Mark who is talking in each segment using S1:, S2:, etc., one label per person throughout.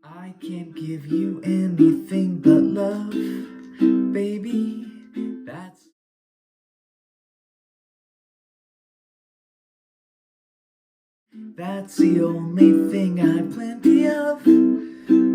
S1: I can't give you anything but love, baby. That's the only thing I've plenty of,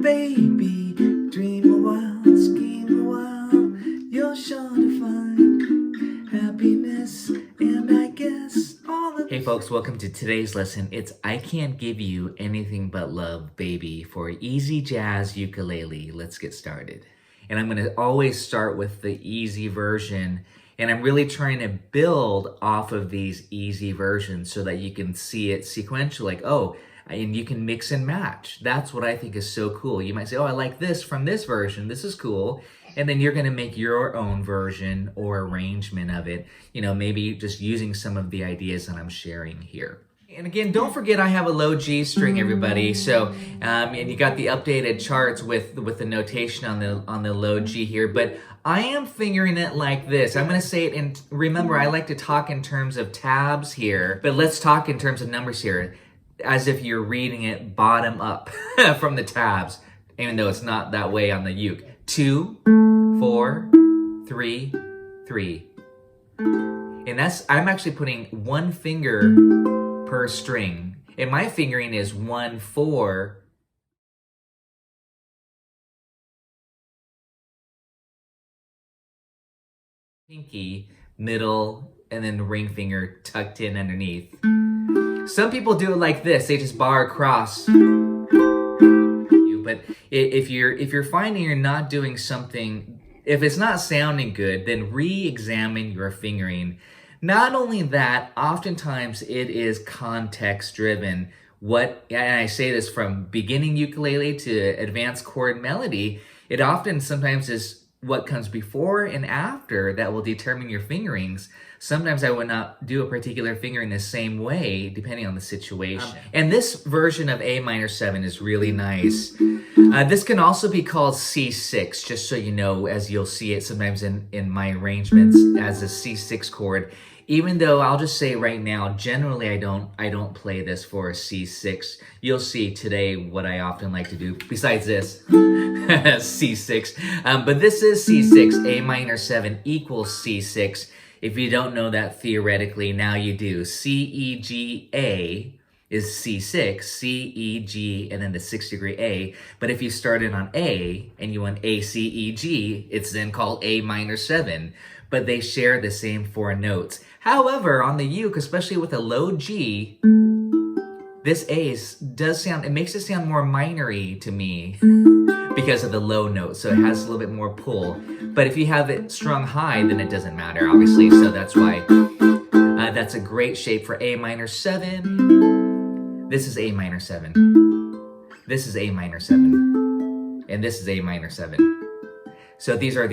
S1: baby. Dream a while, scheme a while, you're sure to find happiness, and I guess all of. Hey folks, welcome to today's lesson. It's I Can't Give You Anything But Love, Baby for easy jazz ukulele. Let's get started. And I'm going to always start with the easy version. And I'm really trying to build off of these easy versions so that you can see it sequential, like, oh, and you can mix and match. That's what I think is so cool. You might say, oh, I like this from this version. This is cool. And then you're going to make your own version or arrangement of it, maybe just using some of the ideas that I'm sharing here. And again, don't forget I have a low G string, everybody. So, and you got the updated charts with the notation on the low G here. But I am fingering it like this. I'm going to say it in. Remember, I like to talk in terms of tabs here, but let's talk in terms of numbers here, as if you're reading it bottom up from the tabs, even though it's not that way on the uke. 2, 4, 3, 3. And I'm actually putting one finger per string. And my fingering is 1, 4. Pinky, middle, and then the ring finger tucked in underneath. Some people do it like this. They just bar across. But if you're finding you're not doing something, if it's not sounding good, then re-examine your fingering. Not only that, oftentimes it is context driven. And I say this from beginning ukulele to advanced chord melody, it often sometimes is what comes before and after that will determine your fingerings. Sometimes I would not do a particular fingering the same way depending on the situation. And this version of A minor 7 is really nice. This can also be called C6, just so you know, as you'll see it sometimes in my arrangements as a C6 chord. Even though I'll just say right now, generally I don't play this for a C6. You'll see today what I often like to do, besides this, C6. But this is C6, A minor 7 equals C6. If you don't know that theoretically, now you do. C, E, G, A is C6, C, E, G, and then the 6th degree A. But if you started on A and you went A, C, E, G, it's then called A minor 7. But they share the same 4 notes. However, on the uke, especially with a low G, this A it makes it sound more minor-y to me because of the low note, so it has a little bit more pull. But if you have it strung high, then it doesn't matter, obviously, so that's why. That's a great shape for A minor 7. This is A minor 7. This is A minor 7. And this is A minor 7. So these are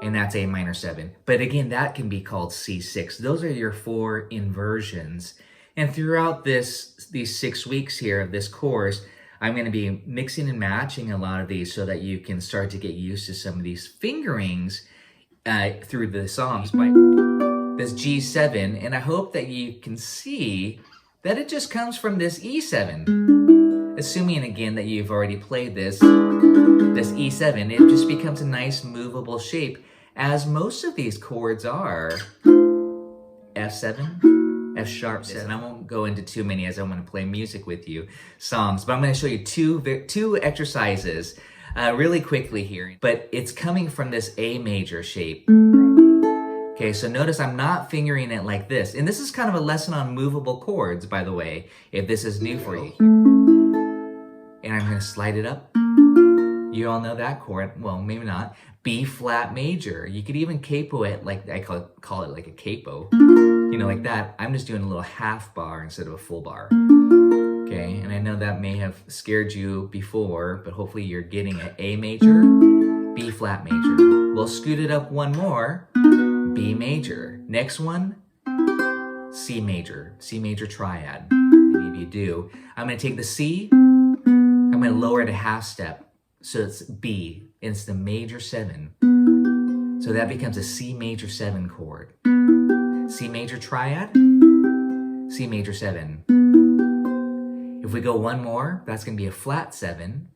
S1: and that's A minor 7. But again, that can be called C6. Those are your 4 inversions. And throughout these 6 weeks here of this course, I'm going to be mixing and matching a lot of these so that you can start to get used to some of these fingerings through the songs. This G7, and I hope that you can see that it just comes from this E7. Assuming again that you've already played this E7, it just becomes a nice movable shape, as most of these chords are. F7, F sharp 7. I won't go into too many as I want to play music with you, songs, but I'm going to show you two exercises really quickly here. But it's coming from this A major shape. Okay, so notice I'm not fingering it like this. And this is kind of a lesson on movable chords, by the way, if this is new for you. And I'm going to slide it up. You all know that chord. Well, maybe not. B flat major. You could even capo it, like I call it like a capo. Like that. I'm just doing a little half bar instead of a full bar. Okay, and I know that may have scared you before, but hopefully you're getting it. A major, B flat major. We'll scoot it up one more. B major. Next one, C major triad. Maybe if you do. I'm going to take the C, I'm going to lower it a half step. So it's B, it's the major 7. So that becomes a C major 7 chord. C major triad, C major 7. If we go one more, that's going to be a flat 7.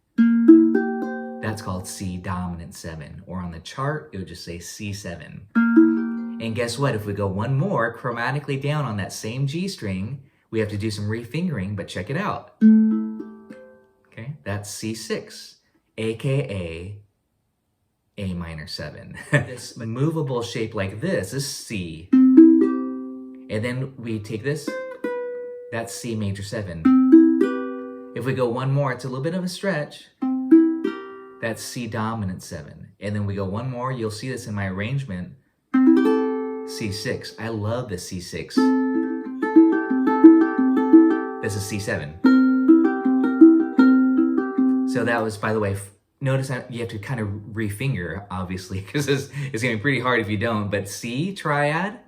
S1: That's called C dominant 7. Or on the chart, it would just say C7. And guess what? If we go one more chromatically down on that same G string, we have to do some refingering, but check it out. Okay, that's C6, aka A minor 7. This movable shape like this is C. And then we take this, that's C major 7. If we go one more, it's a little bit of a stretch. That's C dominant 7. And then we go one more, you'll see this in my arrangement, C6. I love the C6. This is C7. So that was, by the way, notice you have to kind of refinger, obviously, because it's going to be pretty hard if you don't. But C triad,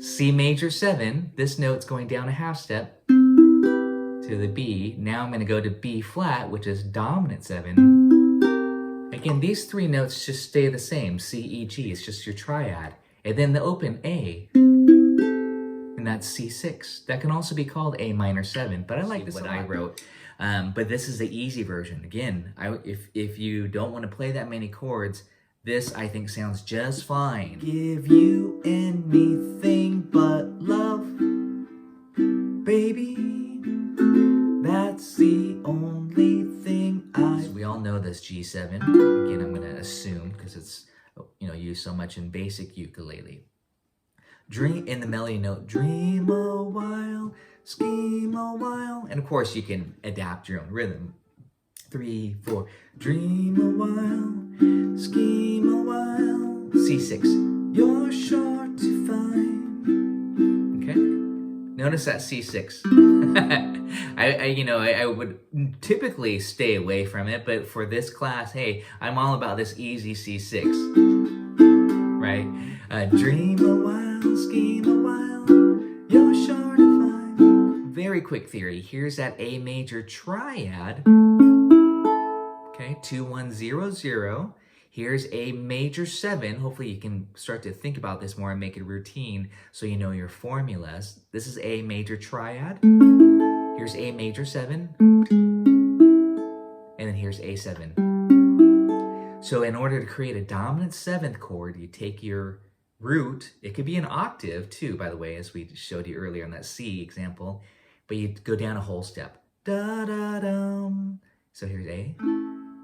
S1: C major 7. This note's going down a half step to the B. Now I'm going to go to B flat, which is dominant 7. Again, these three notes just stay the same. C, E, G. It's just your triad. And then the open A, and that's C6. That can also be called A minor 7, but I like this what I wrote. But this is the easy version. Again, if you don't want to play that many chords, this I think sounds just fine. Give you anything but love, baby. That's the only thing we all know this G7. Again, I'm going to assume because it's used so much in basic ukulele. Dream in the melody note, dream a while, scheme a while. And of course you can adapt your own rhythm. 3, 4, dream a while, scheme a while. C6, you're sure to find. Okay, notice that C6. I would typically stay away from it, but for this class, hey, I'm all about this easy C6, right? Dream a while, scheme a while, you're sure to find. Very quick theory. Here's that A major triad. Okay, 2, 1, 0, 0. Here's A major 7. Hopefully you can start to think about this more and make it routine so you know your formulas. This is A major triad. Here's A major 7. And then here's A7. So in order to create a dominant 7th chord, you take your root. It could be an octave too, by the way, as we showed you earlier in that C example. But you go down a whole step. Da-da-dum. So here's A.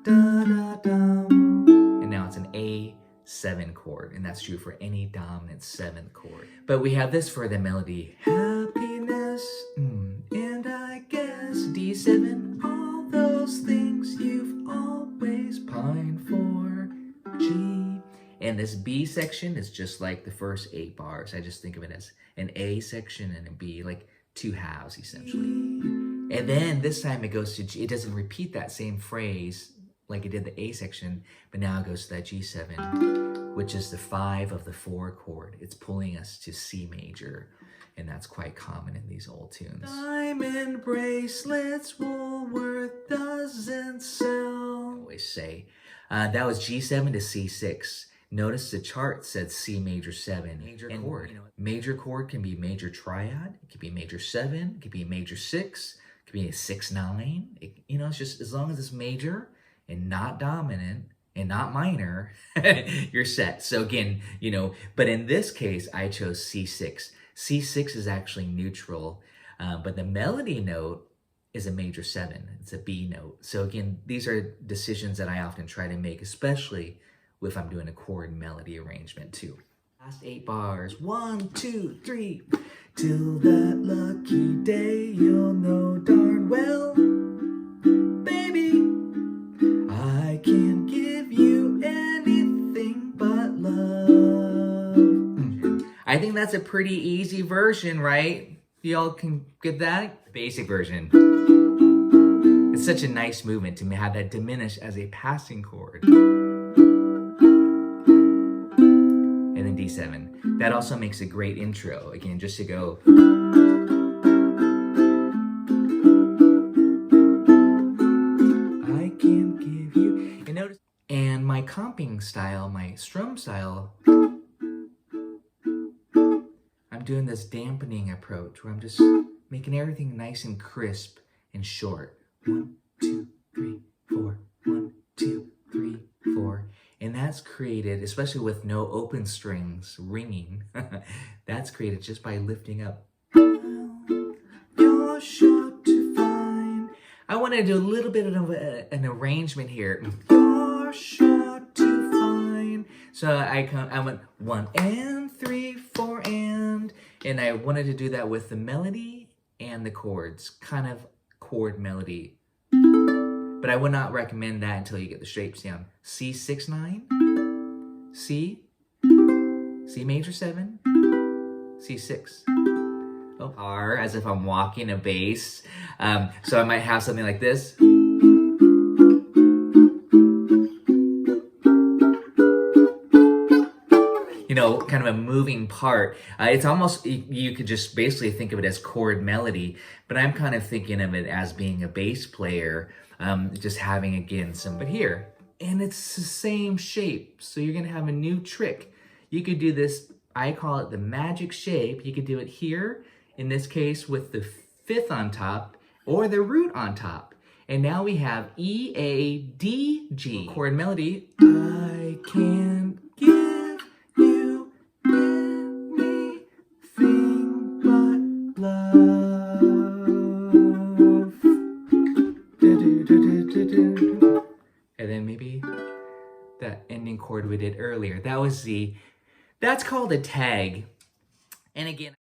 S1: Da-da-dum. And now it's an A7 chord. And that's true for any dominant 7th chord. But we have this for the melody. Happiness, and I guess D7. All those things you've always pined for. G. And this B section is just like the first 8 bars. I just think of it as an A section and a B, like 2 halves essentially. And then this time it goes to G. It doesn't repeat that same phrase like it did the A section, but now it goes to that G7, which is the 5 of the 4 chord. It's pulling us to C major, and that's quite common in these old tunes. Diamond bracelets Woolworth doesn't sell. I always say. That was G7 to C6. Notice the chart said C major 7. Major chord. Major chord can be major triad. It could be major 7. It could be major 6. It could be a 6-9. It's just as long as it's major and not dominant and not minor, you're set. So again, but in this case, I chose C6. C6 is actually neutral, but the melody note is a major 7. It's a B note. So again, these are decisions that I often try to make, especially if I'm doing a chord melody arrangement too. Last 8 bars. 1, 2, 3. Till that lucky day, you'll know darn well, baby, I can give you anything but love. I think that's a pretty easy version, right? Y'all can get that? Basic version. It's such a nice movement to have that diminish as a passing chord. And then D7. That also makes a great intro. Again, just to go. I can give you. And notice. And my comping style, my strum style, I'm doing this dampening approach where I'm just making everything nice and crisp and short. 1, 2, 3, 4. 1, 2, 3, 4. And that's created, especially with no open strings ringing, that's created just by lifting up. You're sure to find. I want to do a little bit of an arrangement here. You're sure to find. So I went 1 and 3, 4 and I wanted to do that with the melody and the chords, kind of chord melody. But I would not recommend that until you get the shapes down. C6, 9, C, C major 7, C6. Oh, R, as if I'm walking a bass. So I might have something like this. You know, kind of a moving part. It's almost, you could just basically think of it as chord melody, but I'm kind of thinking of it as being a bass player, just having, again, some, but here. And it's the same shape, so you're gonna have a new trick. You could do this, I call it the magic shape. You could do it here, in this case with the 5th on top, or the root on top. And now we have E, A, D, G. Chord melody, I can't give you anything but love. And then maybe that ending chord we did earlier. That was Z. That's called a tag. And again,